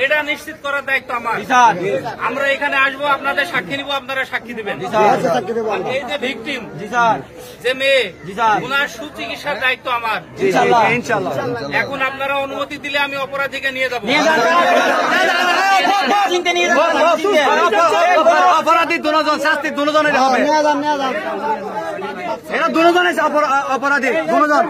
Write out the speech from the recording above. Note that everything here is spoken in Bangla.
এটা নিশ্চিত করার দায়িত্ব আমার। আমরা এখানে আসবো, আপনাদের সাক্ষী নিব, আপনারা সাক্ষী দিবেন। এই যে ভিকটিম, যে মেয়ে, ওনার সুচিকিৎসার দায়িত্ব আমার। এখন আপনারা অনুমতি দিলে আমি অপরাধীকে নিয়ে যাবো। অপরাধী দুজন, শাস্তি দুজনের হবে। এরা দুজনে অপরাধী, দুজন।